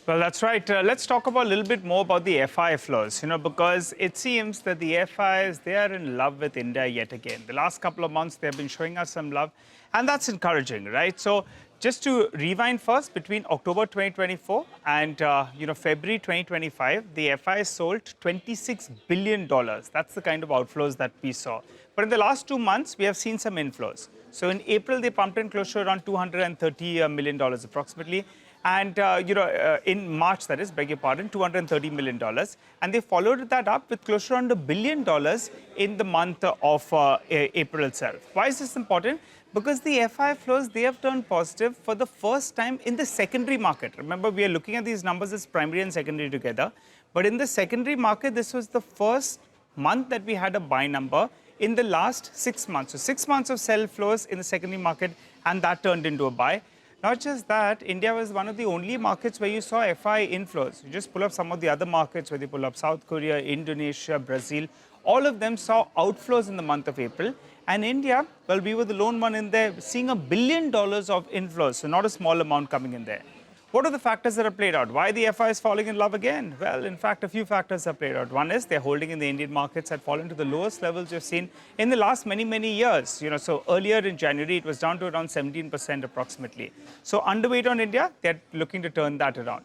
Well, that's right. Let's talk about a little bit more about the FI flows, because it seems that the FIs, they are in love with India yet again. The last couple of months, they've been showing us some love, and that's encouraging, right? So just to rewind first, between October 2024 and, February 2025, the FIs sold $26 billion. That's the kind of outflows that we saw. But in the last 2 months, we have seen some inflows. So in April, they pumped in close to around $230 million approximately. And, in March, that is, beg your pardon, $230 million. And they followed that up with close to around $1 billion in the month of April itself. Why is this important? Because the FI flows, they have turned positive for the first time in the secondary market. Remember, we are looking at these numbers as primary and secondary together. But in the secondary market, this was the first month that we had a buy number in the last 6 months. So 6 months of sell flows in the secondary market, and that turned into a buy. Not just that, India was one of the only markets where you saw FI inflows. You just pull up some of the other markets, where they pull up South Korea, Indonesia, Brazil. All of them saw outflows in the month of April. And India, well, we were the lone one in there, seeing $1 billion of inflows, so not a small amount coming in there. What are the factors that have played out? Why the FI is falling in love again? Well, in fact, a few factors have played out. One is their holding in the Indian markets had fallen to the lowest levels we've seen in the last many, many years. So earlier in January, it was down to around 17% approximately. So underweight on India, they're looking to turn that around.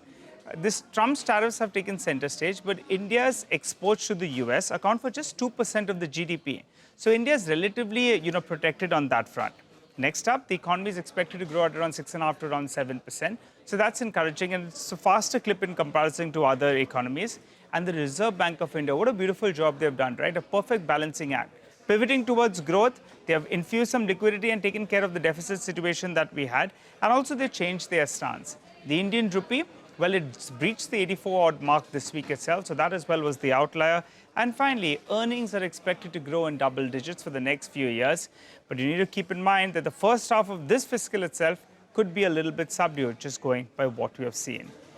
Trump's tariffs have taken center stage, but India's exports to the US account for just 2% of the GDP. So India is relatively, protected on that front. Next up, the economy is expected to grow at around 6.5% to around 7%. So that's encouraging, and it's a faster clip in comparison to other economies. And the Reserve Bank of India, what a beautiful job they've done, right? A perfect balancing act. Pivoting towards growth, they have infused some liquidity and taken care of the deficit situation that we had. And also they changed their stance. The Indian rupee, well, it's breached the 84-odd mark this week itself, so that as well was the outlier. And finally, earnings are expected to grow in double digits for the next few years. But you need to keep in mind that the first half of this fiscal itself could be a little bit subdued, just going by what we have seen.